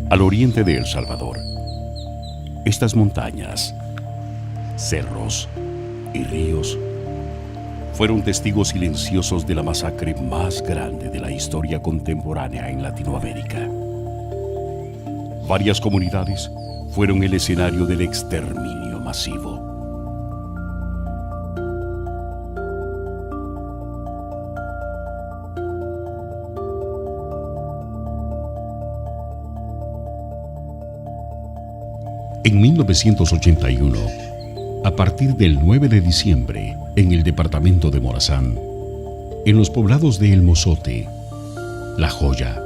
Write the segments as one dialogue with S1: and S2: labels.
S1: Al oriente de El Salvador, estas montañas, cerros y ríos fueron testigos silenciosos de la masacre más grande de la historia contemporánea en Latinoamérica. Varias comunidades fueron el escenario del exterminio masivo. En 1981, a partir del 9 de diciembre, en el departamento de Morazán, en los poblados de El Mozote, La Joya,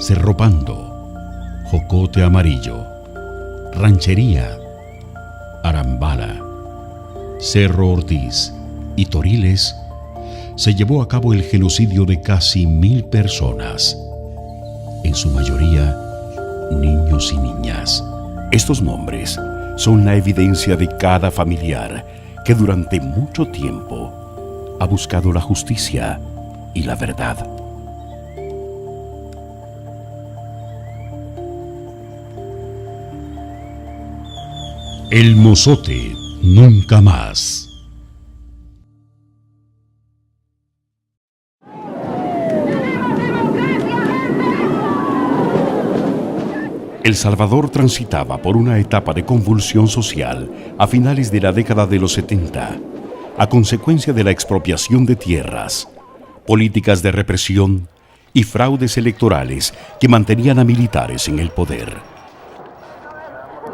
S1: Cerro Pando, Jocote Amarillo, Ranchería, Arambala, Cerro Ortiz y Toriles, se llevó a cabo el genocidio de casi 1,000 personas, en su mayoría niños y niñas. Estos nombres son la evidencia de cada familiar que durante mucho tiempo ha buscado la justicia y la verdad. El Mozote nunca más. El Salvador transitaba por una etapa de convulsión social a finales de la década de los 70, a consecuencia de la expropiación de tierras, políticas de represión y fraudes electorales que mantenían a militares en el poder.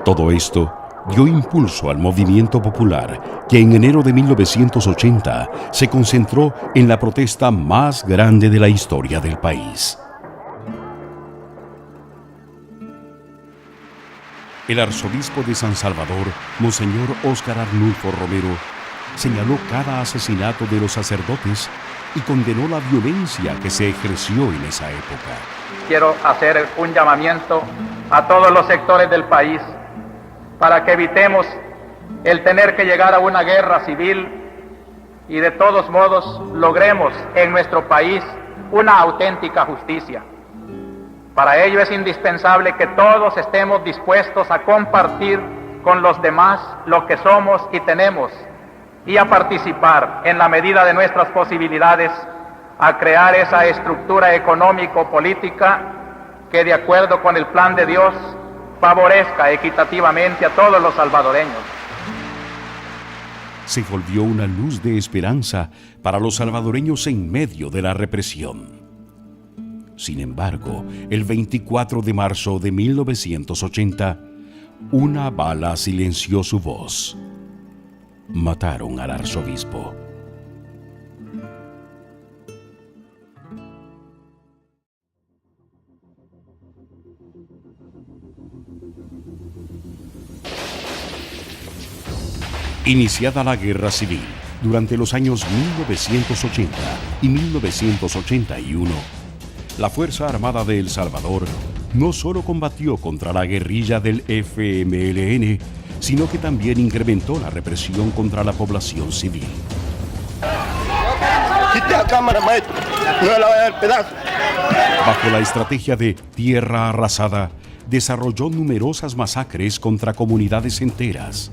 S1: Todo esto dio impulso al movimiento popular que en enero de 1980 se concentró en la protesta más grande de la historia del país. El arzobispo de San Salvador, Monseñor Óscar Arnulfo Romero, señaló cada asesinato de los sacerdotes y condenó la violencia que se ejerció en esa época.
S2: Quiero hacer un llamamiento a todos los sectores del país para que evitemos el tener que llegar a una guerra civil y de todos modos logremos en nuestro país una auténtica justicia. Para ello es indispensable que todos estemos dispuestos a compartir con los demás lo que somos y tenemos y a participar en la medida de nuestras posibilidades a crear esa estructura económico-política que de acuerdo con el plan de Dios favorezca equitativamente a todos los salvadoreños.
S1: Se volvió una luz de esperanza para los salvadoreños en medio de la represión. Sin embargo, el 24 de marzo de 1980, una bala silenció su voz. Mataron al arzobispo. Iniciada la guerra civil durante los años 1980 y 1981, la Fuerza Armada de El Salvador no solo combatió contra la guerrilla del FMLN, sino que también incrementó la represión contra la población civil.
S3: Quite la cámara, maestro. No la voy a dar pedazo.
S1: Bajo la estrategia de tierra arrasada, desarrolló numerosas masacres contra comunidades enteras,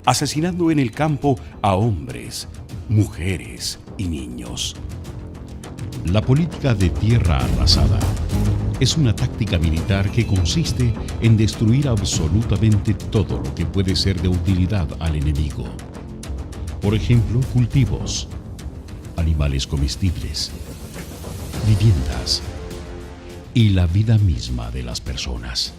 S1: asesinando en el campo a hombres, mujeres y niños. La política de tierra arrasada es una táctica militar que consiste en destruir absolutamente todo lo que puede ser de utilidad al enemigo. Por ejemplo, cultivos, animales comestibles, viviendas y la vida misma de las personas.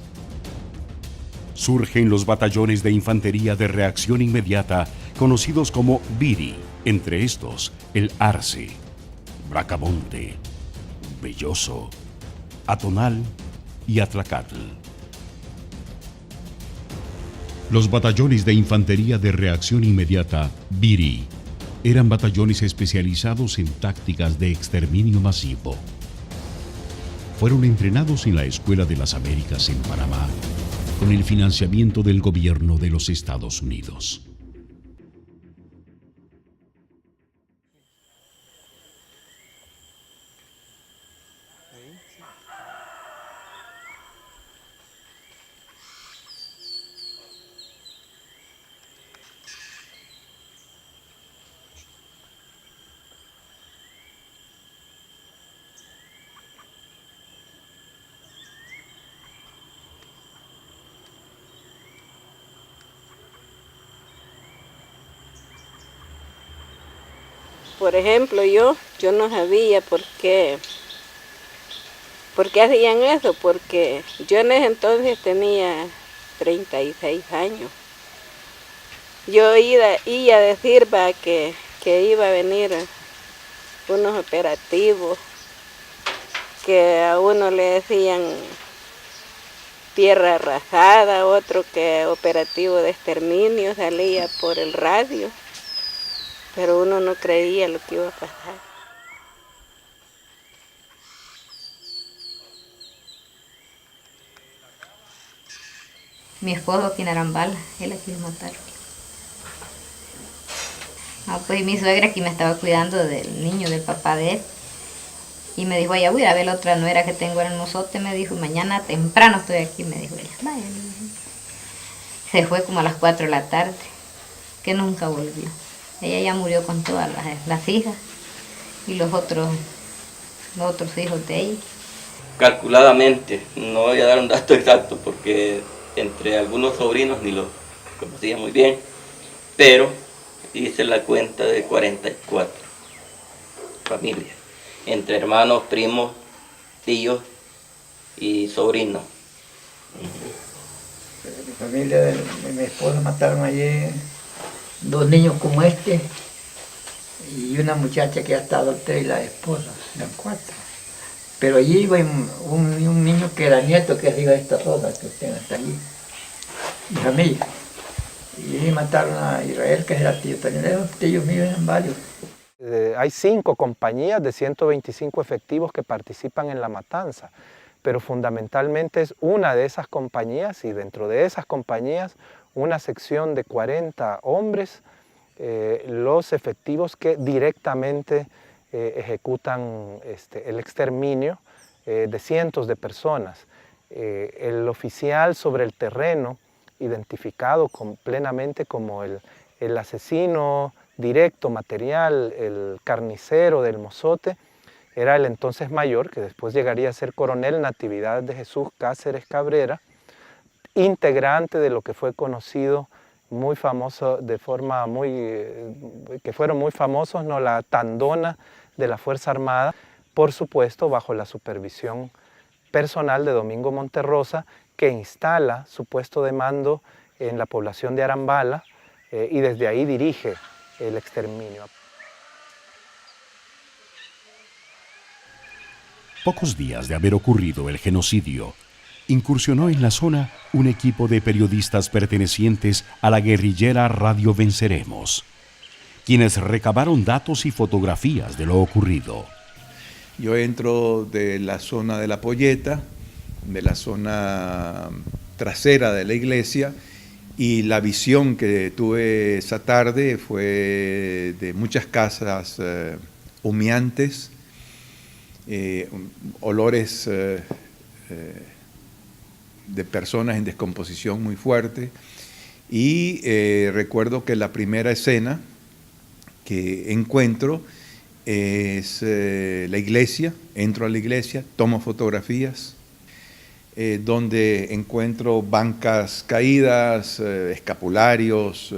S1: Surgen los batallones de infantería de reacción inmediata, conocidos como BIRI, entre estos el Arce, Bracamonte, Belloso, Atonal y Atlacatl. Los batallones de infantería de reacción inmediata, BIRI, eran batallones especializados en tácticas de exterminio masivo. Fueron entrenados en la Escuela de las Américas en Panamá, con el financiamiento del gobierno de los Estados Unidos.
S4: Por ejemplo, yo no sabía por qué hacían eso, porque yo en ese entonces tenía 36 años. Yo iba a decir que iba a venir unos operativos, que a uno le decían tierra arrasada, otro que operativo de exterminio, salía por el radio, pero uno no creía lo que iba a pasar.
S5: Mi esposo aquí en Arambala, él aquí lo mataron. Pues mi suegra aquí me estaba cuidando del niño, del papá de él. Y me dijo, allá voy a ver la otra nuera que tengo en el mozote, me dijo, mañana temprano estoy aquí, me dijo ella. Vaya, se fue como a las 4 de la tarde, que nunca volvió. Ella ya murió con todas las hijas y los otros hijos de ella.
S6: Calculadamente, no voy a dar un dato exacto porque entre algunos sobrinos ni los conocía muy bien, pero hice la cuenta de 44 familias, entre hermanos, primos, tíos y sobrinos.
S7: Mi familia de mi esposa mataron allí 2 niños como este y una muchacha que ya está adulta y la esposa, eran 4. Pero allí iba un niño que era nieto, que es hijo de esta zona, que usted está allí, mi familia. Y allí mataron a Israel, que era tío, también eran tíos míos, eran varios.
S8: Hay 5 compañías de 125 efectivos que participan en la matanza, pero fundamentalmente es una de esas compañías y dentro de esas compañías una sección de 40 hombres, los efectivos que directamente ejecutan el exterminio de cientos de personas. El oficial sobre el terreno, identificado plenamente como el asesino directo, material, el carnicero del mozote, era el entonces mayor, que después llegaría a ser coronel Natividad de Jesús Cáceres Cabrera, integrante de lo que fue conocido muy famoso, que fueron muy famosos, ¿no? La Tandona de la Fuerza Armada, por supuesto bajo la supervisión personal de Domingo Monterrosa, que instala su puesto de mando en la población de Arambala y desde ahí dirige el exterminio.
S1: Pocos días de haber ocurrido el genocidio, incursionó en la zona un equipo de periodistas pertenecientes a la guerrillera Radio Venceremos, quienes recabaron datos y fotografías de lo ocurrido.
S9: Yo entro de la zona de la Polleta, de la zona trasera de la iglesia, y la visión que tuve esa tarde fue de muchas casas humeantes, olores de personas en descomposición muy fuerte, y recuerdo que la primera escena que encuentro es la iglesia. Entro a la iglesia, tomo fotografías, donde encuentro bancas caídas, escapularios,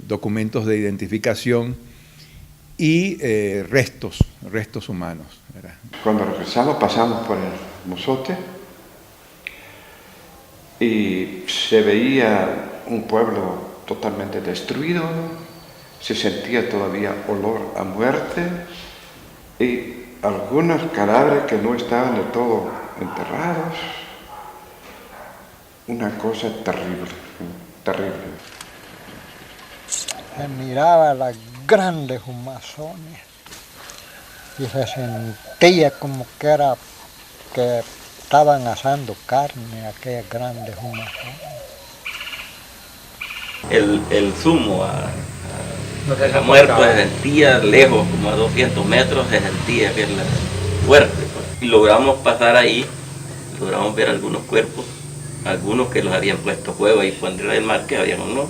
S9: documentos de identificación y restos humanos, ¿verdad?
S10: Cuando regresamos pasamos por el mozote y se veía un pueblo totalmente destruido, se sentía todavía olor a muerte y algunos cadáveres que no estaban del todo enterrados. Una cosa terrible, terrible.
S11: Se miraba las grandes humazones y se sentía como que estaban asando carne aquellas grandes humazones.
S6: El zumo a la muerte se sentía lejos, como a 200 metros, se sentía que era fuerte. Y logramos pasar ahí, logramos ver algunos cuerpos, algunos que los habían puesto fuego ahí por entre el mar, que habían unos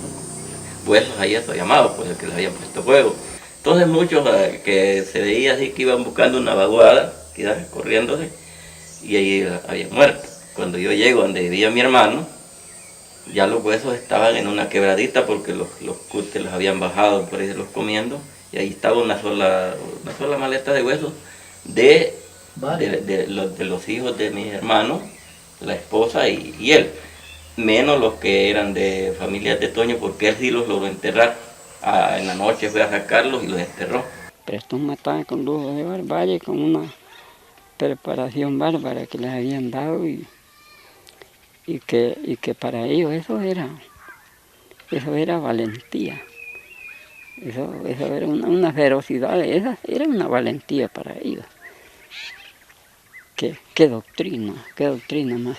S6: huesos ahí llamados, pues que les habían puesto fuego. Entonces muchos que se veía así que iban buscando una vaguada, que iban corriéndose, y ahí habían muerto. Cuando yo llego donde vivía mi hermano, ya los huesos estaban en una quebradita porque los cutes los habían bajado por ahí los comiendo y ahí estaba una sola maleta de huesos de los hijos de mi hermano, la esposa y él, menos los que eran de familias de Toño, porque él sí los logró enterrar. En la noche fue a sacarlos y los enterró.
S12: Pero estos mataban con lujo de barbarie, con una preparación bárbara que les habían dado y que para ellos eso era valentía. Eso era una ferocidad, esa era una valentía para ellos. Qué doctrina más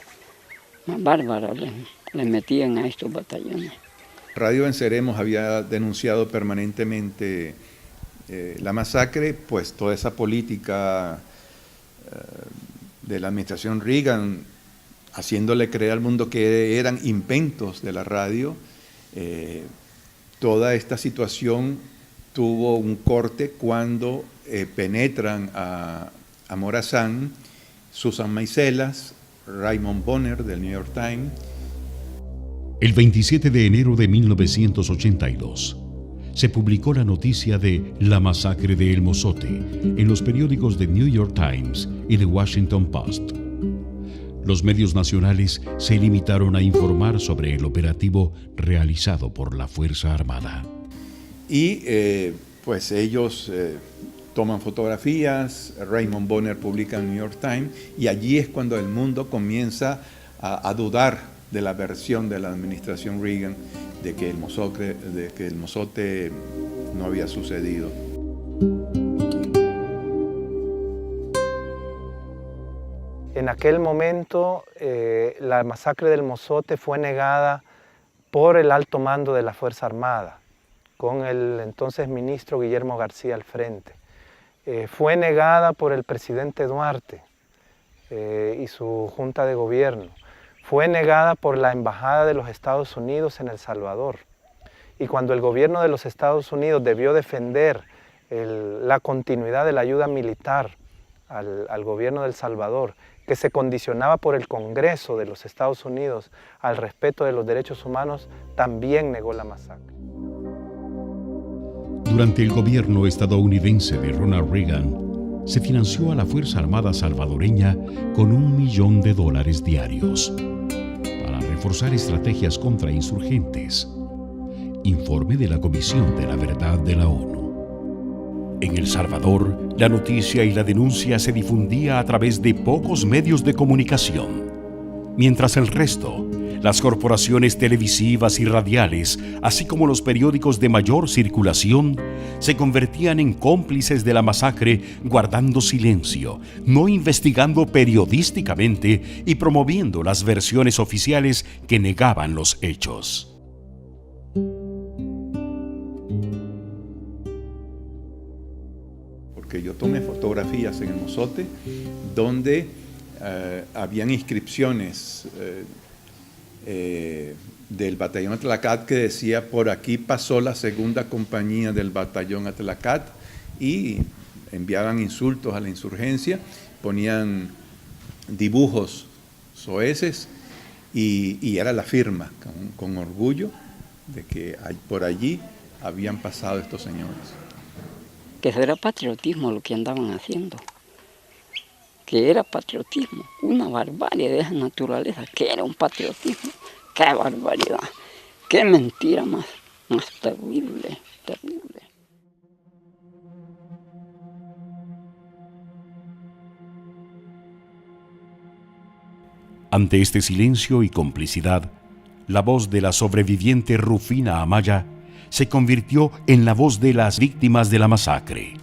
S12: bárbara le metían a estos batallones.
S9: Radio Venceremos había denunciado permanentemente la masacre, pues toda esa política de la administración Reagan, haciéndole creer al mundo que eran inventos de la radio. Toda esta situación tuvo un corte cuando penetran a Morazán Susan Meiselas, Raymond Bonner del New York Times.
S1: El 27 de enero de 1982 se publicó la noticia de la masacre de El Mozote en los periódicos The New York Times y The Washington Post. Los medios nacionales se limitaron a informar sobre el operativo realizado por la Fuerza Armada.
S9: Y pues ellos toman fotografías, Raymond Bonner publica en New York Times, y allí es cuando el mundo comienza a dudar de la versión de la administración Reagan de que el Mozote no había sucedido.
S8: En aquel momento la masacre del Mozote fue negada por el alto mando de la Fuerza Armada, con el entonces ministro Guillermo García al frente. Fue negada por el presidente Duarte y su junta de gobierno. Fue negada por la Embajada de los Estados Unidos en El Salvador. Y cuando el gobierno de los Estados Unidos debió defender la continuidad de la ayuda militar al gobierno de El Salvador, que se condicionaba por el Congreso de los Estados Unidos al respeto de los derechos humanos, también negó la masacre.
S1: Durante el gobierno estadounidense de Ronald Reagan, se financió a la Fuerza Armada salvadoreña con $1 millón diarios para reforzar estrategias contra insurgentes. Informe de la Comisión de la Verdad de la ONU. En El Salvador, la noticia y la denuncia se difundía a través de pocos medios de comunicación, mientras el resto, las corporaciones televisivas y radiales, así como los periódicos de mayor circulación, se convertían en cómplices de la masacre, guardando silencio, no investigando periodísticamente y promoviendo las versiones oficiales que negaban los hechos.
S9: Porque yo tomé fotografías en El Mozote donde habían inscripciones del batallón Atlacat que decía: por aquí pasó la segunda compañía del batallón Atlacat, y enviaban insultos a la insurgencia, ponían dibujos soeces y era la firma con orgullo de que por allí habían pasado estos señores.
S12: Que eso era patriotismo lo que andaban haciendo, que era patriotismo, una barbarie de esa naturaleza, que era un patriotismo, qué barbaridad, qué mentira más terrible, terrible.
S1: Ante este silencio y complicidad, la voz de la sobreviviente Rufina Amaya se convirtió en la voz de las víctimas de la masacre.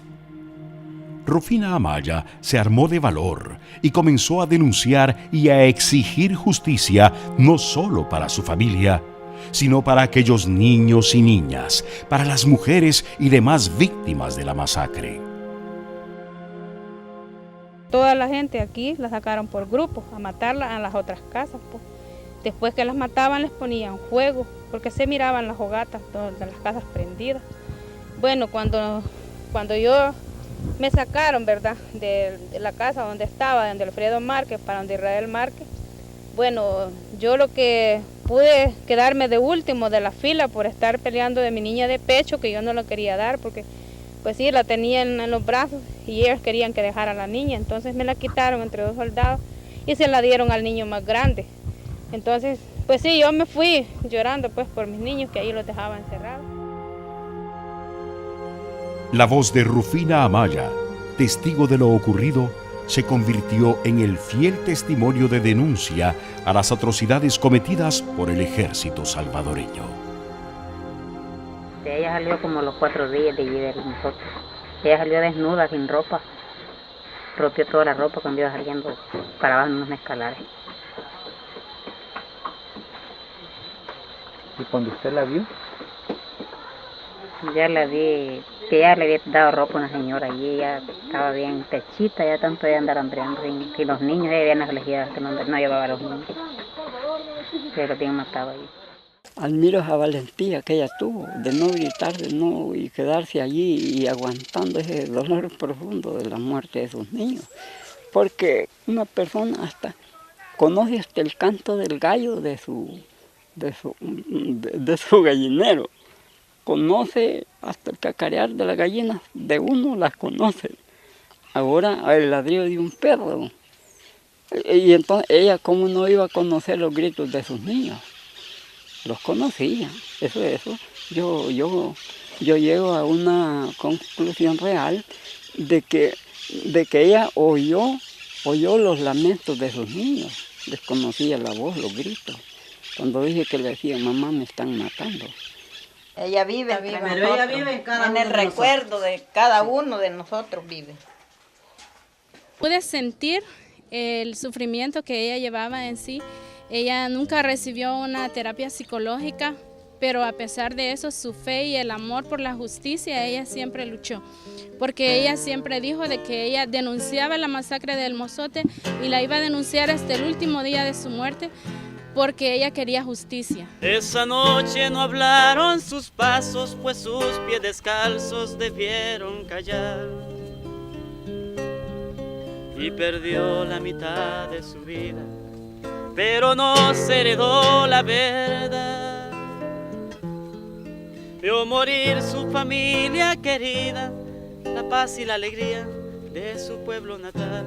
S1: Rufina Amaya se armó de valor y comenzó a denunciar y a exigir justicia no solo para su familia, sino para aquellos niños y niñas, para las mujeres y demás víctimas de la masacre.
S13: Toda la gente aquí la sacaron por grupos a matarla a las otras casas, pues. Después que las mataban les ponían fuego, porque se miraban las hogatas de las casas prendidas. Bueno, cuando yo me sacaron, ¿verdad?, de la casa donde estaba, donde Alfredo Márquez, para donde Israel Márquez, bueno, yo lo que pude quedarme de último de la fila por estar peleando de mi niña de pecho, que yo no lo quería dar, porque pues sí, la tenían en los brazos y ellos querían que dejara a la niña, entonces me la quitaron entre dos soldados y se la dieron al niño más grande. Entonces, pues sí, yo me fui llorando pues por mis niños que ahí los dejaba encerrados.
S1: La voz de Rufina Amaya, testigo de lo ocurrido, se convirtió en el fiel testimonio de denuncia a las atrocidades cometidas por el ejército salvadoreño.
S14: Ella salió como los 4 días de allí de nosotros. Ella salió desnuda, sin ropa. Rompió toda la ropa cuando iba saliendo para abajo en unos escalares.
S15: ¿Y cuando usted la vio?
S14: Ya la vi, que ya le había dado ropa a una señora allí, ya estaba bien pechita, ya tanto de andar hambriando. Y los niños, ella habían elegido que no llevaba a los niños. Se los habían matado allí.
S12: Admiro esa valentía que ella tuvo de no gritar, de no y quedarse allí y aguantando ese dolor profundo de la muerte de sus niños. Porque una persona hasta conoce hasta el canto del gallo de su gallinero. Conoce hasta el cacarear de las gallinas, de uno las conoce. Ahora el ladrido de un perro. Y entonces ella, ¿cómo no iba a conocer los gritos de sus niños? Los conocía. Eso. Yo llego a una conclusión real de que ella oyó los lamentos de sus niños. Les conocía la voz, los gritos. Cuando dije que le decían, mamá, me están matando.
S5: Ella vive,
S16: pero ella vive
S5: en el recuerdo de cada uno de nosotros vive.
S13: Pude sentir el sufrimiento que ella llevaba en sí. Ella nunca recibió una terapia psicológica, pero a pesar de eso, su fe y el amor por la justicia, ella siempre luchó. Porque ella siempre dijo de que ella denunciaba la masacre del Mozote y la iba a denunciar hasta el último día de su muerte, porque ella quería justicia.
S17: Esa noche no hablaron sus pasos, pues sus pies descalzos debieron callar. Y perdió la mitad de su vida, pero no se heredó la verdad. Vio morir su familia querida, la paz y la alegría de su pueblo natal.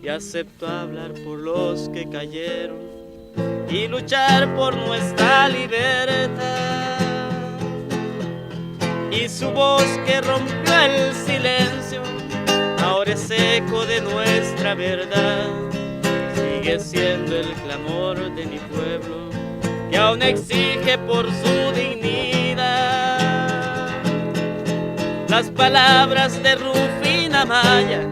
S17: Y aceptó hablar por los que cayeron y luchar por nuestra libertad. Y su voz que rompió el silencio ahora es eco de nuestra verdad. Sigue siendo el clamor de mi pueblo que aún exige por su dignidad. Las palabras de Rufina Amaya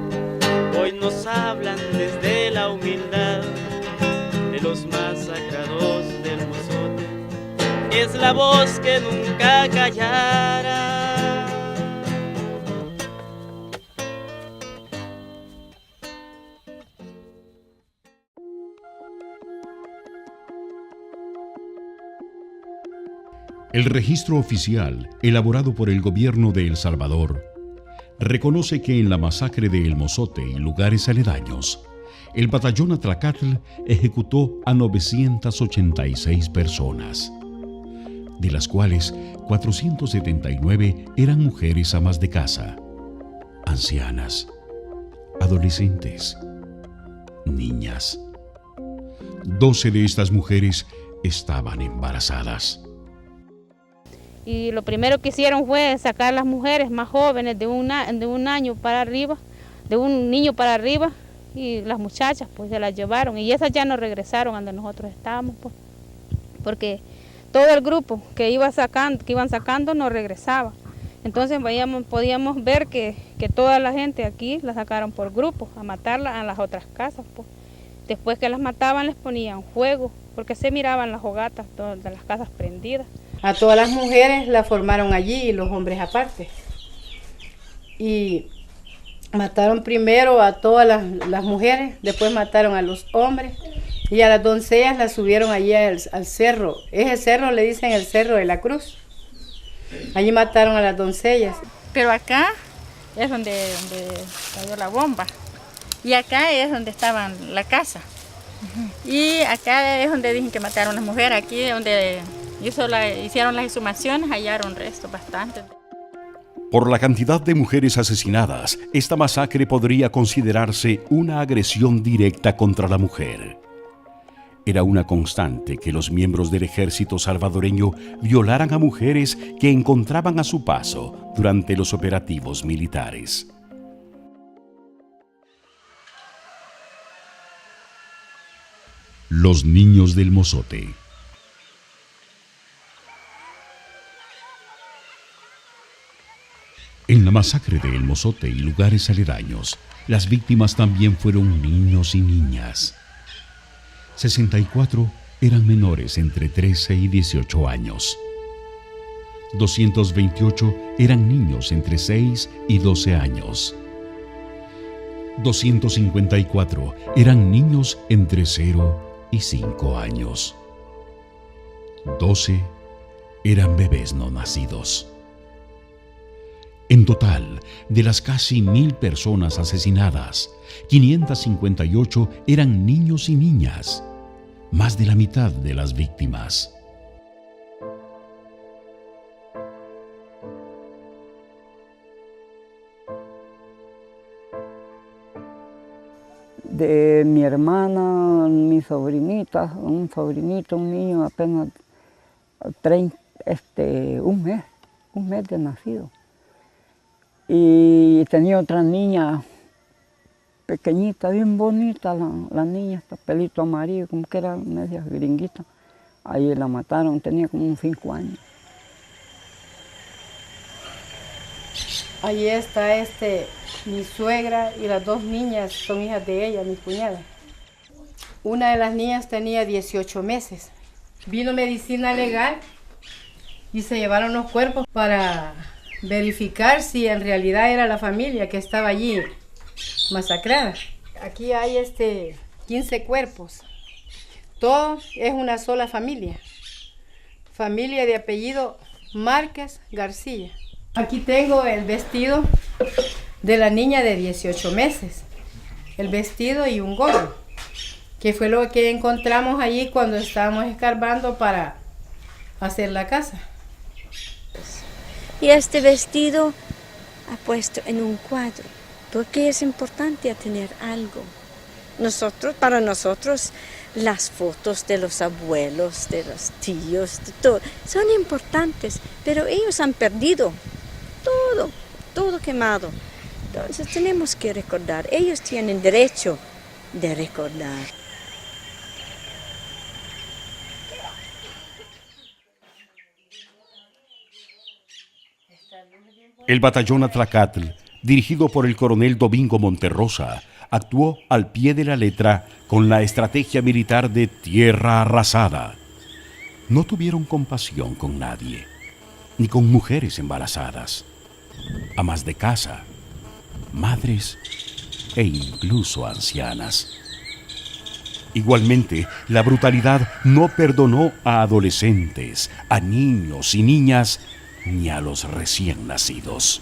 S17: hoy nos hablan desde la humildad de los masacrados del Mozote. Es la voz que nunca callará.
S1: El registro oficial, elaborado por el gobierno de El Salvador, reconoce que en la masacre de El Mozote y lugares aledaños, el batallón Atlacatl ejecutó a 986 personas, de las cuales 479 eran mujeres amas de casa, ancianas, adolescentes, niñas. 12 de estas mujeres estaban embarazadas.
S13: Y lo primero que hicieron fue sacar a las mujeres más jóvenes de un año para arriba, de un niño para arriba, y las muchachas pues se las llevaron y esas ya no regresaron a donde nosotros estábamos, pues, porque todo el grupo que iban sacando no regresaba. Entonces podíamos ver que toda la gente aquí la sacaron por grupos a matarla a las otras casas, pues. Después que las mataban les ponían fuego, porque se miraban las hogatas de las casas prendidas.
S18: A todas las mujeres las formaron allí y los hombres aparte. Y mataron primero a todas las mujeres, después mataron a los hombres y a las doncellas las subieron allí al cerro. Ese cerro le dicen el Cerro de la Cruz. Allí mataron a las doncellas.
S13: Pero acá es donde cayó la bomba. Y acá es donde estaba la casa. Y acá es donde dicen que mataron a las mujeres, aquí es donde
S15: Hicieron las exhumaciones, hallaron restos bastante.
S1: Por la cantidad de mujeres asesinadas, esta masacre podría considerarse una agresión directa contra la mujer. Era una constante que los miembros del ejército salvadoreño violaran a mujeres que encontraban a su paso durante los operativos militares. Los niños del Mozote. En la masacre de El Mozote y lugares aledaños, las víctimas también fueron niños y niñas. 64 eran menores entre 13 y 18 años. 228 eran niños entre 6 y 12 años. 254 eran niños entre 0 y 5 años. 12 eran bebés no nacidos. En total, de las casi 1000 personas asesinadas, 558 eran niños y niñas, más de la mitad de las víctimas.
S12: De mi hermana, mi sobrinita, un sobrinito, un niño apenas un mes de nacido. Y tenía otra niña pequeñita, bien bonita, la niña, este pelito amarillo, como que era media gringuita. Ahí la mataron, tenía como unos 5 años.
S18: Ahí está mi suegra y las 2 niñas son hijas de ella, mi cuñada. Una de las niñas tenía 18 meses. Vino medicina legal y se llevaron los cuerpos para verificar si en realidad era la familia que estaba allí masacrada. Aquí hay 15 cuerpos. Todo es una sola familia. Familia de apellido Márquez García. Aquí tengo el vestido de la niña de 18 meses. El vestido y un gorro, que fue lo que encontramos allí cuando estábamos escarbando para hacer la casa.
S16: Y este vestido ha puesto en un cuadro, porque es importante tener algo. Para nosotros, las fotos de los abuelos, de los tíos, de todo, son importantes, pero ellos han perdido todo quemado. Entonces tenemos que recordar, ellos tienen derecho de recordar.
S1: El batallón Atlacatl, dirigido por el coronel Domingo Monterrosa, actuó al pie de la letra con la estrategia militar de tierra arrasada. No tuvieron compasión con nadie, ni con mujeres embarazadas, amas de casa, madres e incluso ancianas. Igualmente, la brutalidad no perdonó a adolescentes, a niños y niñas, ni a los recién nacidos.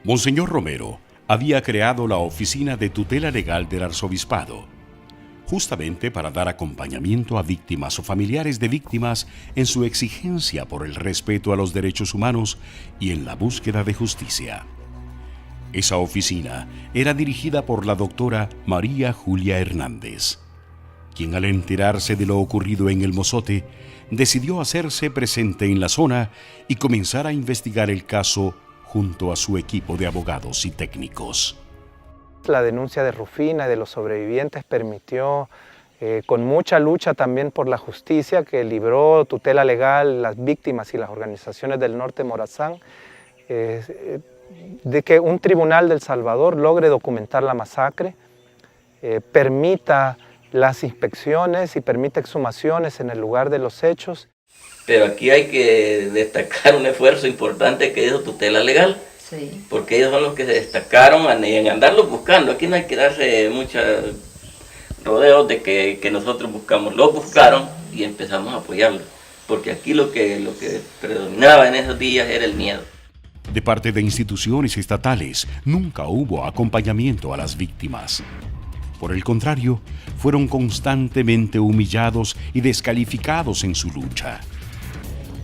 S1: Monseñor Romero había creado la Oficina de Tutela Legal del Arzobispado, justamente para dar acompañamiento a víctimas o familiares de víctimas en su exigencia por el respeto a los derechos humanos y en la búsqueda de justicia. Esa oficina era dirigida por la doctora María Julia Hernández, quien al enterarse de lo ocurrido en El Mozote, decidió hacerse presente en la zona y comenzar a investigar el caso junto a su equipo de abogados y técnicos.
S8: La denuncia de Rufina y de los sobrevivientes permitió con mucha lucha también por la justicia que libró tutela legal las víctimas y las organizaciones del norte de Morazán, de que un tribunal del Salvador logre documentar la masacre, permita las inspecciones y permita exhumaciones en el lugar de los hechos.
S6: Pero aquí hay que destacar un esfuerzo importante que hizo tutela legal, sí, porque ellos son los que se destacaron en andarlos buscando. Aquí no hay que darse muchos rodeos de que nosotros buscamos. Los buscaron y empezamos a apoyarlos, porque aquí lo que predominaba en esos días era el miedo.
S1: De parte de instituciones estatales, nunca hubo acompañamiento a las víctimas. Por el contrario, fueron constantemente humillados y descalificados en su lucha.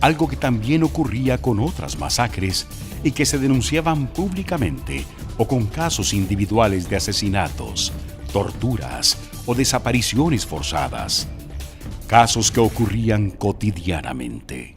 S1: Algo que también ocurría con otras masacres y que se denunciaban públicamente o con casos individuales de asesinatos, torturas o desapariciones forzadas. Casos que ocurrían cotidianamente.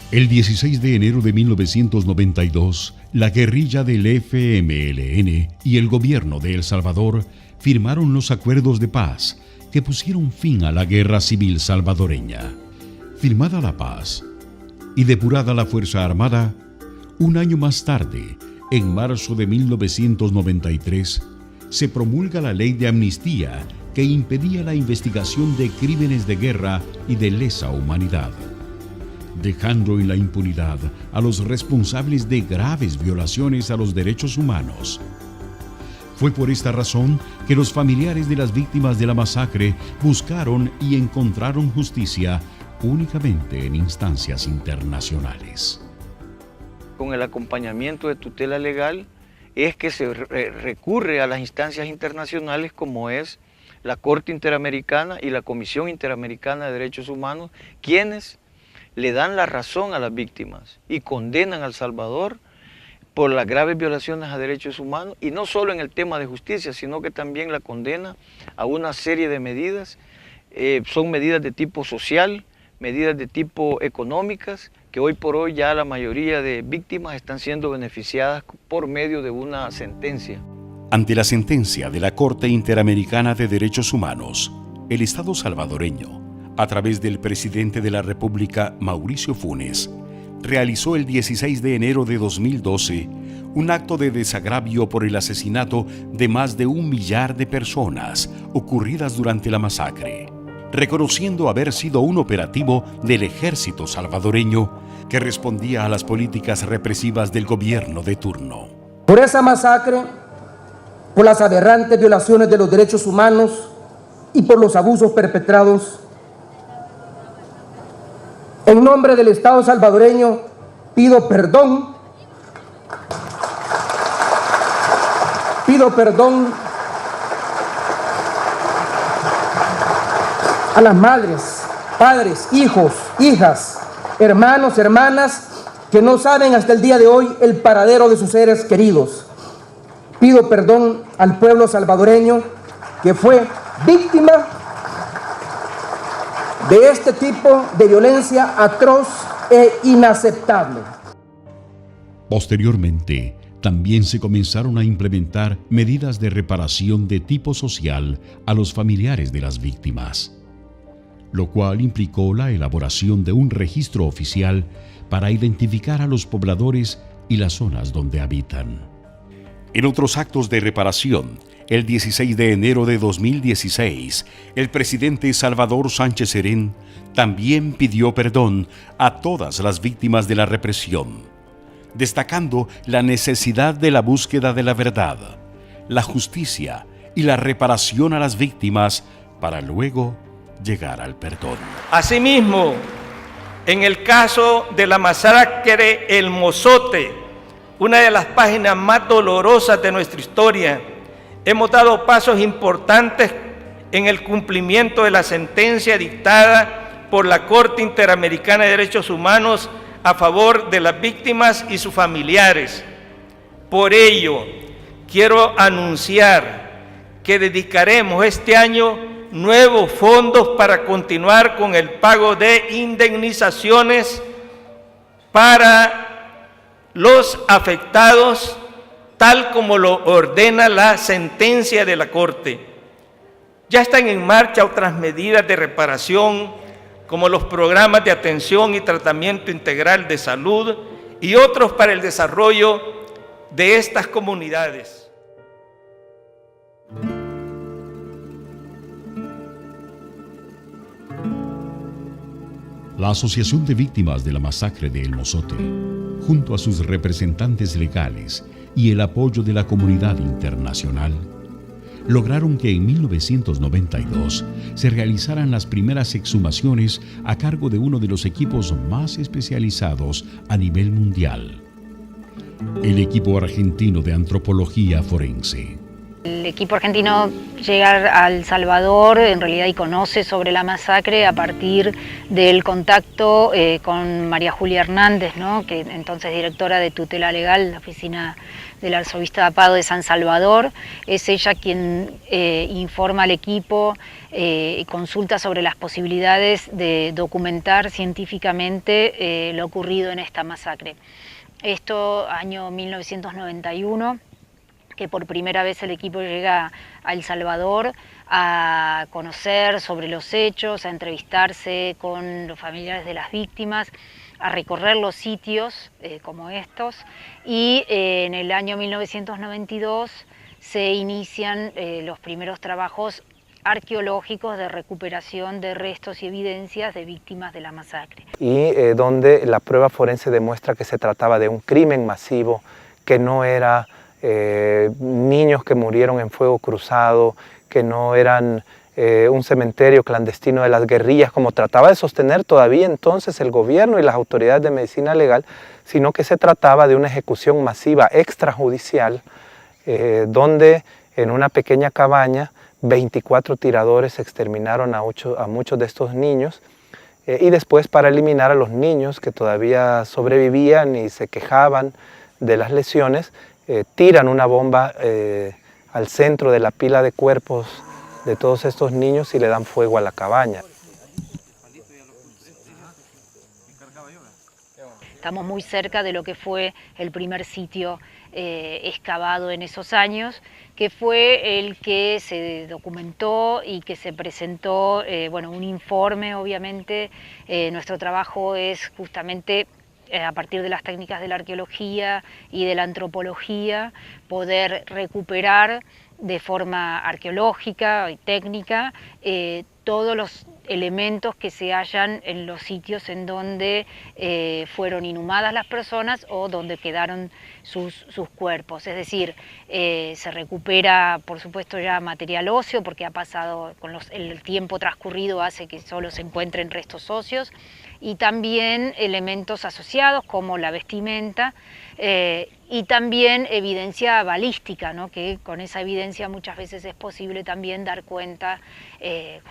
S1: El 16 de enero de 1992, la guerrilla del FMLN y el gobierno de El Salvador firmaron los acuerdos de paz que pusieron fin a la guerra civil salvadoreña. Firmada la paz y depurada la Fuerza Armada, un año más tarde, en marzo de 1993, se promulga la Ley de Amnistía que impedía la investigación de crímenes de guerra y de lesa humanidad, dejando en la impunidad a los responsables de graves violaciones a los derechos humanos. Fue por esta razón que los familiares de las víctimas de la masacre buscaron y encontraron justicia únicamente en instancias internacionales.
S19: Con el acompañamiento de tutela legal es que se recurre a las instancias internacionales como es la Corte Interamericana y la Comisión Interamericana de Derechos Humanos, quienes le dan la razón a las víctimas y condenan a El Salvador por las graves violaciones a derechos humanos, y no solo en el tema de justicia, sino que también la condena a una serie de medidas. Son medidas de tipo social, medidas de tipo económicas, que hoy por hoy ya la mayoría de víctimas están siendo beneficiadas por medio de una sentencia.
S1: Ante la sentencia de la Corte Interamericana de Derechos Humanos, el Estado salvadoreño, a través del presidente de la República, Mauricio Funes, realizó el 16 de enero de 2012 un acto de desagravio por el asesinato de más de 1 millar de personas ocurridas durante la masacre, reconociendo haber sido un operativo del ejército salvadoreño que respondía a las políticas represivas del gobierno de turno.
S20: Por esa masacre, por las aberrantes violaciones de los derechos humanos y por los abusos perpetrados, en nombre del Estado salvadoreño, pido perdón a las madres, padres, hijos, hijas, hermanos, hermanas, que no saben hasta el día de hoy el paradero de sus seres queridos. Pido perdón al pueblo salvadoreño que fue víctima de este tipo de violencia atroz e inaceptable.
S1: Posteriormente, también se comenzaron a implementar medidas de reparación de tipo social a los familiares de las víctimas, lo cual implicó la elaboración de un registro oficial para identificar a los pobladores y las zonas donde habitan. En otros actos de reparación, el 16 de enero de 2016, el presidente Salvador Sánchez Serén también pidió perdón a todas las víctimas de la represión, destacando la necesidad de la búsqueda de la verdad, la justicia y la reparación a las víctimas para luego llegar al perdón.
S21: Asimismo, en el caso de la masacre El Mozote, una de las páginas más dolorosas de nuestra historia, hemos dado pasos importantes en el cumplimiento de la sentencia dictada por la Corte Interamericana de Derechos Humanos a favor de las víctimas y sus familiares. Por ello, quiero anunciar que dedicaremos este año nuevos fondos para continuar con el pago de indemnizaciones para los afectados tal como lo ordena la sentencia de la Corte. Ya están en marcha otras medidas de reparación, como los programas de atención y tratamiento integral de salud y otros para el desarrollo de estas comunidades.
S1: La Asociación de Víctimas de la Masacre de El Mozote, junto a sus representantes legales y el apoyo de la comunidad internacional, lograron que en 1992 se realizaran las primeras exhumaciones a cargo de uno de los equipos más especializados a nivel mundial, el equipo argentino de antropología forense.
S2: El equipo argentino llega a El Salvador en realidad y conoce sobre la masacre a partir del contacto con María Julia Hernández, ¿no? Que entonces directora de tutela legal, la oficina del arzobispado de San Salvador. Es ella quien informa al equipo y consulta sobre las posibilidades de documentar científicamente lo ocurrido en esta masacre. Esto año 1991. Que por primera vez el equipo llega a El Salvador a conocer sobre los hechos, a entrevistarse con los familiares de las víctimas, a recorrer los sitios como estos, y en el año 1992 se inician los primeros trabajos arqueológicos de recuperación de restos y evidencias de víctimas de la masacre.
S8: Y donde la prueba forense demuestra que se trataba de un crimen masivo, que no era niños que murieron en fuego cruzado, que no eran un cementerio clandestino de las guerrillas, como trataba de sostener todavía entonces el gobierno y las autoridades de medicina legal, sino que se trataba de una ejecución masiva extrajudicial, donde en una pequeña cabaña 24 tiradores exterminaron a muchos de estos niños, y después, para eliminar a los niños que todavía sobrevivían y se quejaban de las lesiones, tiran una bomba al centro de la pila de cuerpos de todos estos niños y le dan fuego a la cabaña.
S2: Estamos muy cerca de lo que fue el primer sitio excavado en esos años, que fue el que se documentó y que se presentó, bueno, un informe, obviamente. Nuestro trabajo es justamente a partir de las técnicas de la arqueología y de la antropología, poder recuperar de forma arqueológica y técnica todos los elementos que se hallan en los sitios en donde fueron inhumadas las personas o donde quedaron sus cuerpos. Es decir, se recupera, por supuesto, ya material óseo, porque ha pasado, el tiempo transcurrido hace que solo se encuentren restos óseos, y también elementos asociados como la vestimenta, y también evidencia balística, ¿no? Que con esa evidencia muchas veces es posible también dar cuenta,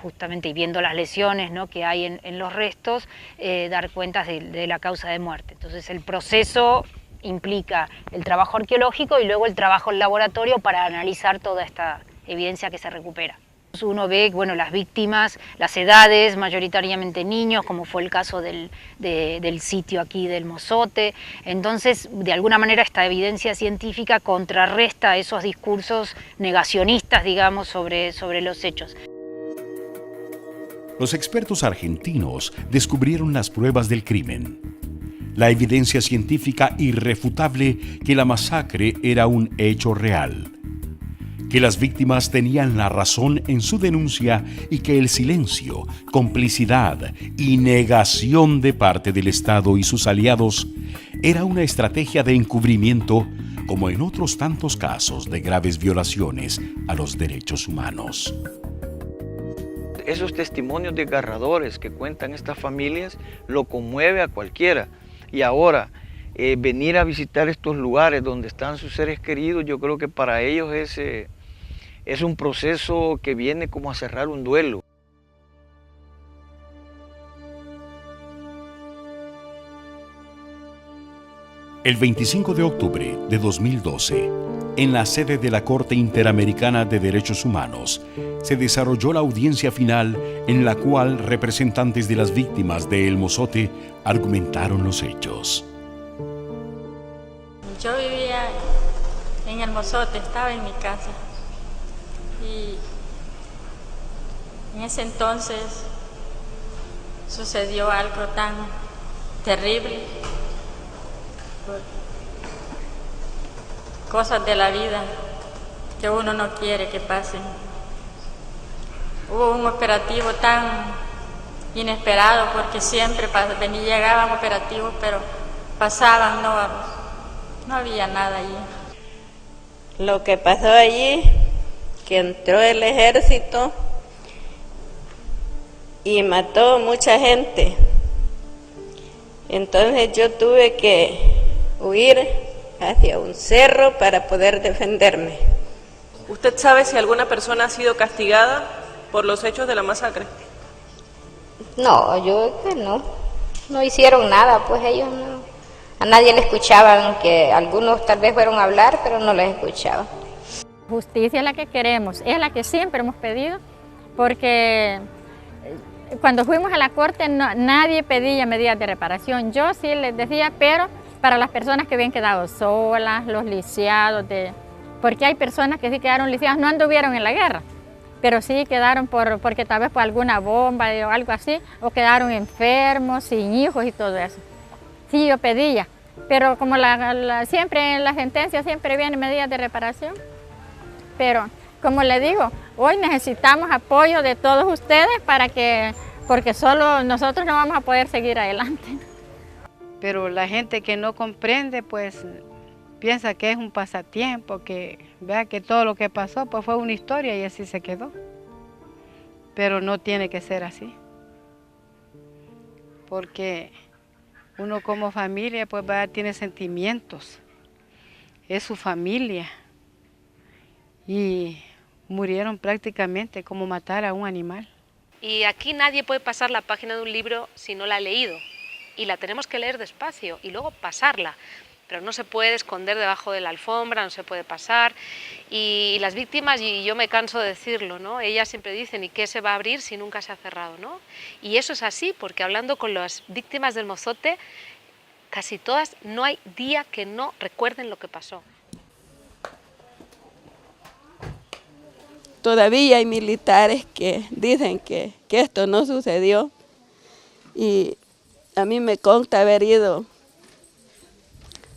S2: justamente y viendo las lesiones, ¿no? Que hay en los restos, dar cuenta de la causa de muerte. Entonces el proceso implica el trabajo arqueológico y luego el trabajo en laboratorio para analizar toda esta evidencia que se recupera. Uno ve, bueno, las víctimas, las edades, mayoritariamente niños, como fue el caso del sitio aquí del Mozote. Entonces, de alguna manera, esta evidencia científica contrarresta esos discursos negacionistas, digamos, sobre los hechos.
S1: Los expertos argentinos descubrieron las pruebas del crimen. La evidencia científica irrefutable que la masacre era un hecho real, que las víctimas tenían la razón en su denuncia y que el silencio, complicidad y negación de parte del Estado y sus aliados era una estrategia de encubrimiento, como en otros tantos casos de graves violaciones a los derechos humanos.
S19: Esos testimonios desgarradores que cuentan estas familias lo conmueve a cualquiera. Y ahora, venir a visitar estos lugares donde están sus seres queridos, yo creo que para ellos es un proceso que viene como a cerrar un duelo.
S1: El 25 de octubre de 2012, en la sede de la Corte Interamericana de Derechos Humanos, se desarrolló la audiencia final en la cual representantes de las víctimas de El Mozote argumentaron los hechos.
S15: Yo vivía en el Mozote, estaba en mi casa. Y en ese entonces sucedió algo tan terrible. Cosas de la vida que uno no quiere que pasen. Hubo un operativo tan inesperado porque siempre llegaban operativos, pero pasaban, no había nada allí.
S4: Lo que pasó allí, que entró el ejército y mató mucha gente. Entonces yo tuve que huir hacia un cerro para poder defenderme.
S3: ¿Usted sabe si alguna persona ha sido castigada por los hechos de la masacre?
S5: No, yo que no hicieron nada, pues ellos no, a nadie le escuchaban, que algunos tal vez fueron a hablar, pero no les escuchaban.
S15: Justicia es la que queremos, es la que siempre hemos pedido, porque cuando fuimos a la corte nadie pedía medidas de reparación. Yo sí les decía, pero para las personas que habían quedado solas, los lisiados, porque hay personas que sí quedaron lisiadas, no anduvieron en la guerra, pero sí quedaron porque tal vez por alguna bomba o algo así, o quedaron enfermos, sin hijos y todo eso. Sí, yo pedía, pero como siempre en la sentencia siempre vienen medidas de reparación, pero como le digo, hoy necesitamos apoyo de todos ustedes porque solo nosotros no vamos a poder seguir adelante.
S18: Pero la gente que no comprende, pues piensa que es un pasatiempo, que vea que todo lo que pasó pues fue una historia y así se quedó. Pero no tiene que ser así. Porque uno como familia pues tiene sentimientos. Es su familia. Y murieron prácticamente como matar a un animal.
S22: Y aquí nadie puede pasar la página de un libro si no la ha leído. Y la tenemos que leer despacio y luego pasarla. Pero no se puede esconder debajo de la alfombra, no se puede pasar. Y las víctimas, y yo me canso de decirlo, ¿no? Ellas siempre dicen, ¿y qué se va a abrir si nunca se ha cerrado, ¿no? Y eso es así, porque hablando con las víctimas del Mozote, casi todas, no hay día que no recuerden lo que pasó.
S4: Todavía hay militares que dicen que esto no sucedió. Y a mí me consta haber ido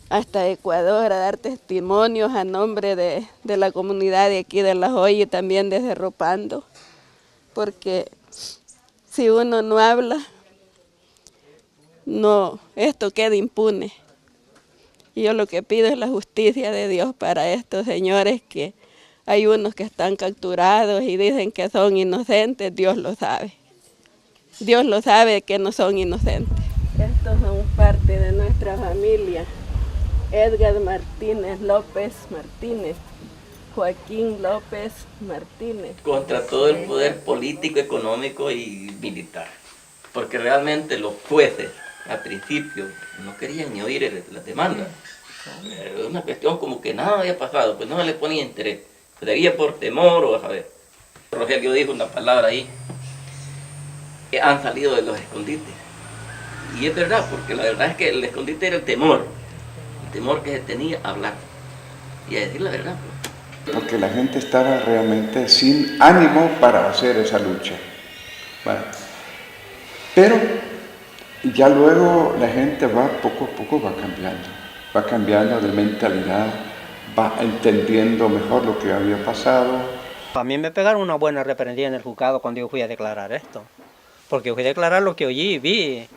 S4: hasta Ecuador a dar testimonios a nombre de la comunidad de aquí de La Joya y también de Cerropando, porque si uno no habla, esto queda impune. Y yo lo que pido es la justicia de Dios para estos señores, que hay unos que están capturados y dicen que son inocentes. Dios lo sabe. Dios lo sabe que no son inocentes. Estos son parte de nuestra familia. Edgar Martínez López Martínez, Joaquín López Martínez.
S6: Contra todo el poder político, económico y militar. Porque realmente los jueces, al principio, no querían ni oír las demandas. Era una cuestión como que nada había pasado, pues no le ponía interés. Sería por temor o a saber. Rogelio dijo una palabra ahí, que han salido de los escondites. Y es verdad, porque la verdad es que el escondite era el temor que se tenía a hablar y a decir la verdad.
S10: Porque la gente estaba realmente sin ánimo para hacer esa lucha. Bueno, pero ya luego la gente poco a poco va cambiando de mentalidad, va entendiendo mejor lo que había pasado.
S23: A mí me pegaron una buena reprendida en el juzgado cuando yo fui a declarar esto, porque fui a declarar lo que oí y vi,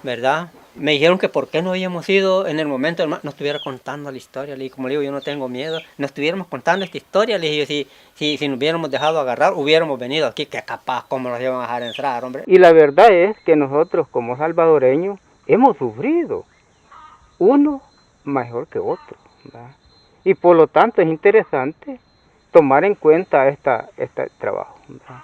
S23: ¿verdad? Me dijeron que por qué no habíamos ido en el momento, no estuviera contando la historia. Le dije, como le digo, yo no tengo miedo, no estuviéramos contando esta historia. Le dije, si nos hubiéramos dejado agarrar, hubiéramos venido aquí, que capaz, ¿cómo nos iban a dejar entrar, hombre?
S24: Y la verdad es que nosotros como salvadoreños hemos sufrido, uno mejor que otro, ¿verdad? Y por lo tanto es interesante tomar en cuenta este trabajo, ¿verdad?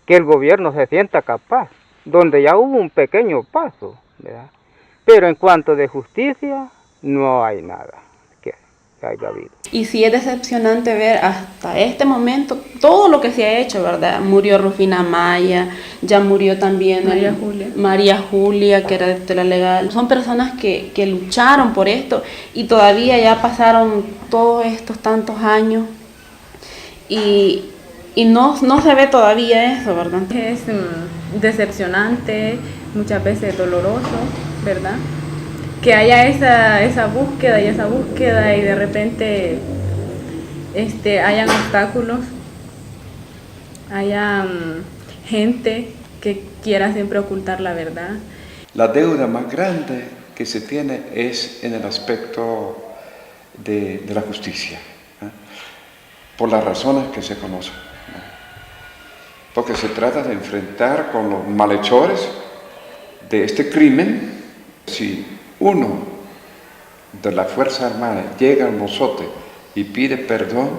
S24: Que el gobierno se sienta capaz, donde ya hubo un pequeño paso, ¿verdad? Pero en cuanto de justicia, no hay nada que haya habido.
S25: Y sí es decepcionante ver hasta este momento
S7: todo lo que se ha hecho, ¿verdad? Murió Rufina Maya, ya murió también María Julia, que era de tutela legal. Son personas que lucharon por esto y todavía ya pasaron todos estos tantos años y no se ve todavía eso, ¿verdad?
S13: Es decepcionante, muchas veces doloroso, ¿verdad? Que haya esa búsqueda y de repente hayan obstáculos, haya gente que quiera siempre ocultar la verdad.
S10: La deuda más grande que se tiene es en el aspecto de la justicia, por las razones que se conocen. Porque se trata de enfrentar con los malhechores de este crimen. Si uno de la Fuerza Armada llega al mozote y pide perdón,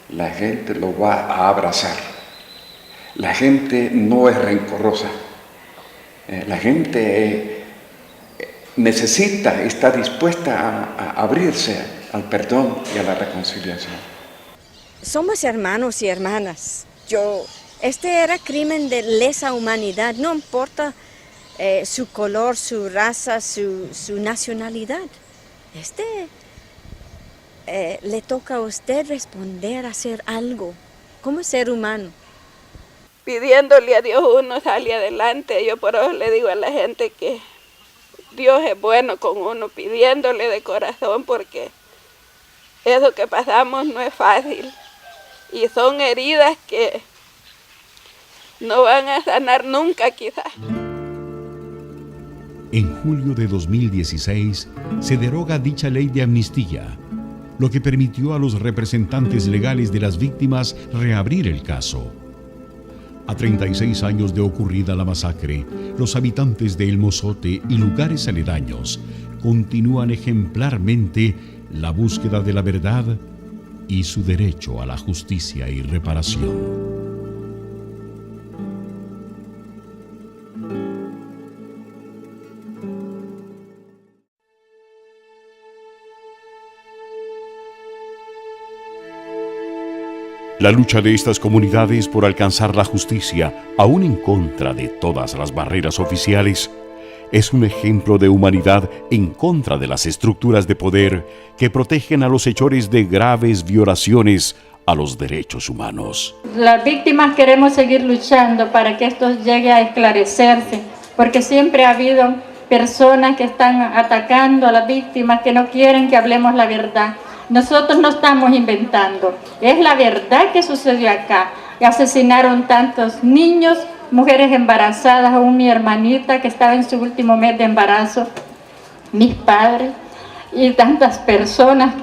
S10: la gente lo va a abrazar. La gente no es rencorosa. La gente está dispuesta a abrirse al perdón y a la reconciliación.
S16: Somos hermanos y hermanas. Este era crimen de lesa humanidad, no importa su color, su raza, su nacionalidad. Le toca a usted responder a hacer algo como ser humano.
S4: Pidiéndole a Dios uno sale adelante. Yo por eso le digo a la gente que Dios es bueno con uno, pidiéndole de corazón, porque eso que pasamos no es fácil y son heridas que no van a sanar nunca, quizás.
S1: En julio de 2016 se deroga dicha ley de amnistía, lo que permitió a los representantes legales de las víctimas reabrir el caso. A 36 años de ocurrida la masacre, los habitantes de El Mozote y lugares aledaños continúan ejemplarmente la búsqueda de la verdad y su derecho a la justicia y reparación. La lucha de estas comunidades por alcanzar la justicia, aún en contra de todas las barreras oficiales, es un ejemplo de humanidad en contra de las estructuras de poder que protegen a los hechores de graves violaciones a los derechos humanos.
S15: Las víctimas queremos seguir luchando para que esto llegue a esclarecerse, porque siempre ha habido personas que están atacando a las víctimas, que no quieren que hablemos la verdad. Nosotros no estamos inventando, es la verdad que sucedió acá. Asesinaron tantos niños, mujeres embarazadas, aún mi hermanita que estaba en su último mes de embarazo, mis padres y tantas personas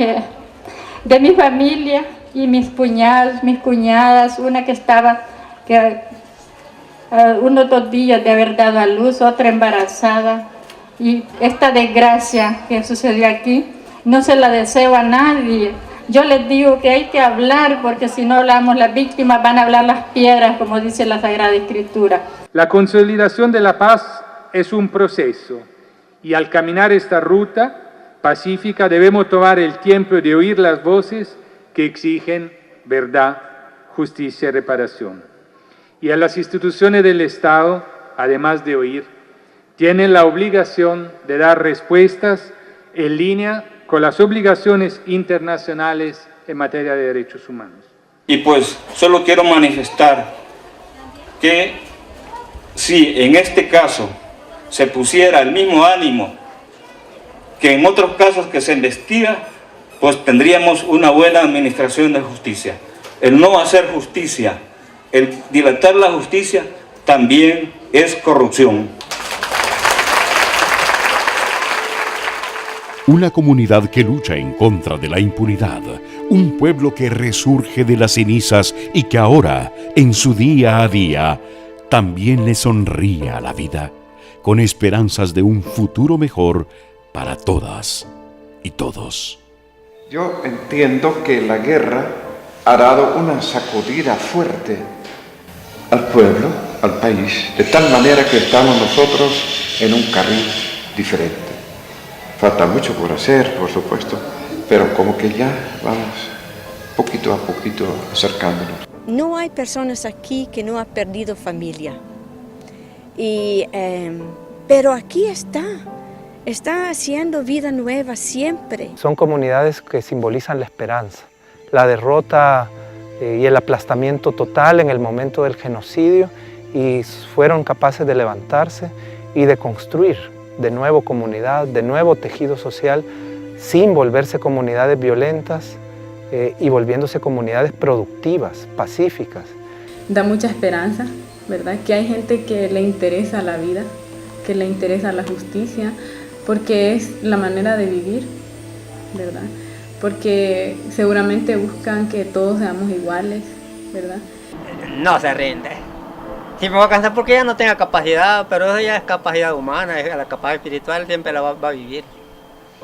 S15: de mi familia y mis cuñados, mis cuñadas, una que estaba unos 2 días de haber dado a luz, otra embarazada, y esta desgracia que sucedió aquí no se la deseo a nadie. Yo les digo que hay que hablar, porque si no hablamos las víctimas van a hablar las piedras, como dice la Sagrada Escritura.
S24: La consolidación de la paz es un proceso y al caminar esta ruta pacífica debemos tomar el tiempo de oír las voces que exigen verdad, justicia y reparación. Y a las instituciones del Estado, además de oír, tienen la obligación de dar respuestas en línea con las obligaciones internacionales en materia de derechos humanos.
S9: Y pues solo quiero manifestar que si en este caso se pusiera el mismo ánimo que en otros casos que se investiga, pues tendríamos una buena administración de justicia. El no hacer justicia, el dilatar la justicia, también es corrupción.
S1: Una comunidad que lucha en contra de la impunidad, un pueblo que resurge de las cenizas y que ahora, en su día a día, también le sonríe a la vida, con esperanzas de un futuro mejor para todas y todos.
S10: Yo entiendo que la guerra ha dado una sacudida fuerte al pueblo, al país, de tal manera que estamos nosotros en un carril diferente. Falta mucho por hacer, por supuesto, pero como que ya vamos poquito a poquito acercándonos.
S16: no hay personas aquí que no han perdido familia. Pero aquí está haciendo vida nueva siempre.
S8: Son comunidades que simbolizan la esperanza, la derrota y el aplastamiento total en el momento del genocidio, y fueron capaces de levantarse y de construir de nuevo comunidad, de nuevo tejido social, sin volverse comunidades violentas y volviéndose comunidades productivas, pacíficas.
S7: Da mucha esperanza, ¿verdad? Que hay gente que le interesa la vida, que le interesa la justicia, porque es la manera de vivir, ¿verdad? Porque seguramente buscan que todos seamos iguales, ¿verdad?
S23: No se rinde. Sí me voy a cansar porque ella no tenga capacidad, pero eso ya es capacidad humana, la capacidad espiritual siempre la va a vivir.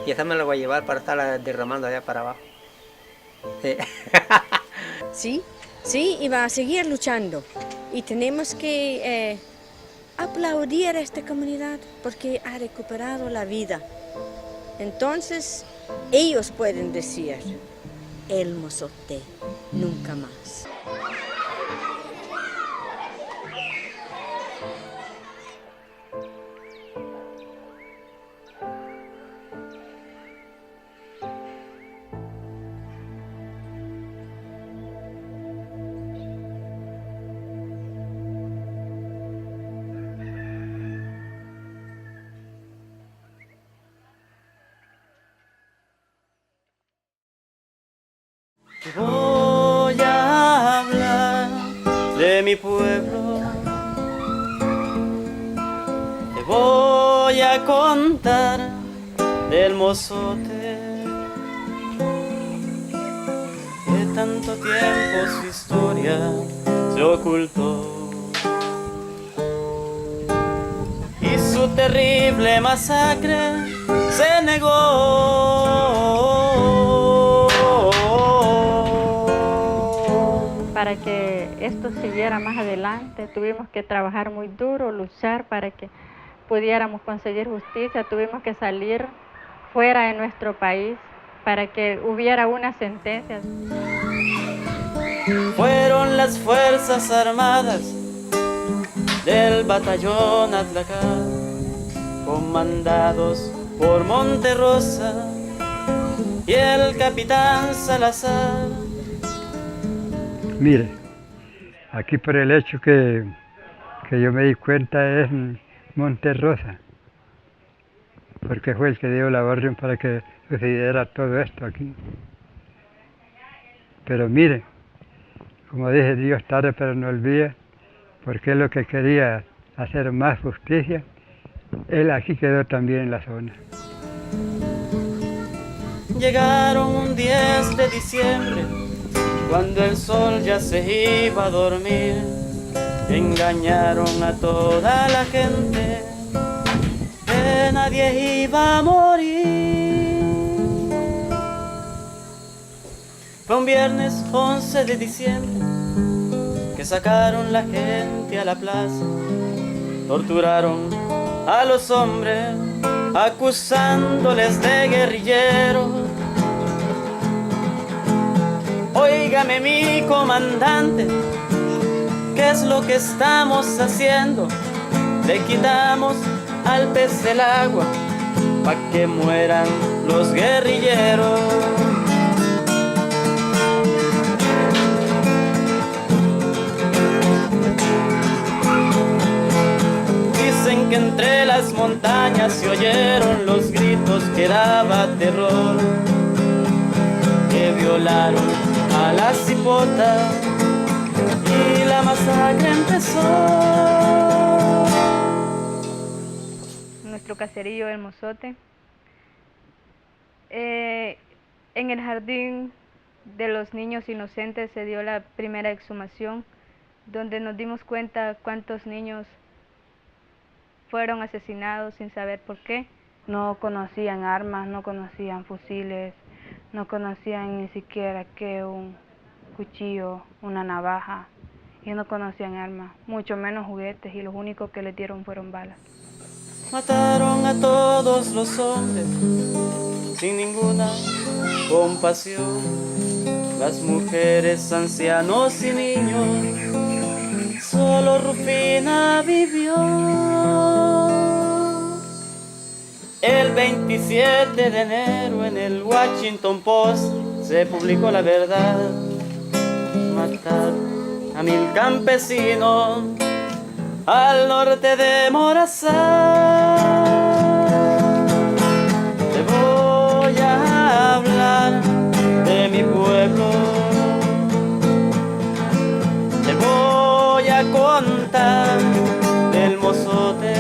S23: Y esa me la voy a llevar para estarla derramando allá para abajo.
S16: Sí, sí, y va a seguir luchando. Y tenemos que aplaudir a esta comunidad porque ha recuperado la vida. Entonces, ellos pueden decir, el Mozote, nunca más.
S11: Voy a hablar de mi pueblo, te voy a contar del Mozote, que tanto tiempo su historia se ocultó y su terrible masacre se negó.
S15: Para que esto siguiera más adelante, tuvimos que trabajar muy duro, luchar para que pudiéramos conseguir justicia, tuvimos que salir fuera de nuestro país para que hubiera una sentencia.
S11: Fueron las Fuerzas Armadas del batallón Atlacán, comandados por Monterrosa y el capitán Salazar.
S12: Mire, aquí por el hecho que yo me di cuenta es Monterrosa, porque fue el que dio la orden para que sucediera todo esto aquí. Pero mire, como dije, Dios tarde pero no olvida, porque es lo que quería hacer más justicia. Él aquí quedó también en la zona.
S11: Llegaron un 10 de diciembre, cuando el sol ya se iba a dormir, engañaron a toda la gente, que nadie iba a morir. Fue un viernes 11 de diciembre, que sacaron la gente a la plaza, torturaron a los hombres, acusándoles de guerrilleros. Óigame mi comandante, ¿qué es lo que estamos haciendo? Le quitamos al pez del agua, pa' que mueran los guerrilleros. Dicen que entre las montañas se oyeron los gritos que daba terror, que violaron a la cipota y la masacre empezó.
S14: Nuestro caserío El Mozote, en el jardín de los niños inocentes se dio la primera exhumación, donde nos dimos cuenta cuántos niños fueron asesinados sin saber por qué. No conocían armas, no conocían fusiles, no conocían ni siquiera que un cuchillo, una navaja, y no conocían armas, mucho menos juguetes, y los únicos que les dieron fueron balas.
S11: Mataron a todos los hombres sin ninguna compasión, las mujeres, ancianos y niños, solo Rufina vivió. El 27 de enero en el Washington Post se publicó la verdad. Matar a 1000 campesinos al norte de Morazán. Te voy a hablar de mi pueblo, te voy a contar del mozote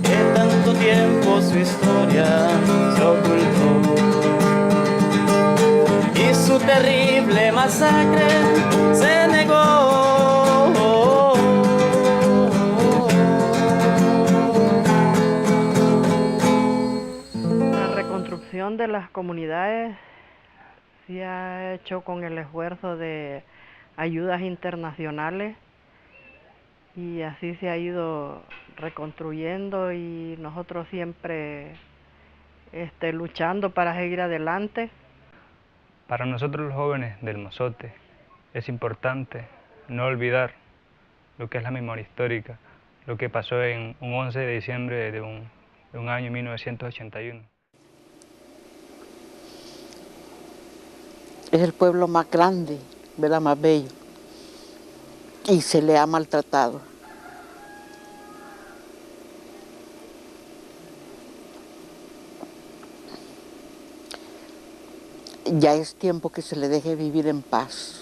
S11: que tanto tiempo su historia se ocultó y su terrible masacre se negó.
S2: De las comunidades se ha hecho con el esfuerzo de ayudas internacionales y así se ha ido reconstruyendo y nosotros siempre luchando para seguir adelante.
S17: Para nosotros los jóvenes del Mozote es importante no olvidar lo que es la memoria histórica, lo que pasó en un 11 de diciembre de un año 1981.
S20: Es el pueblo más grande, ¿verdad? Más bello, y se le ha maltratado. Ya es tiempo que se le deje vivir en paz.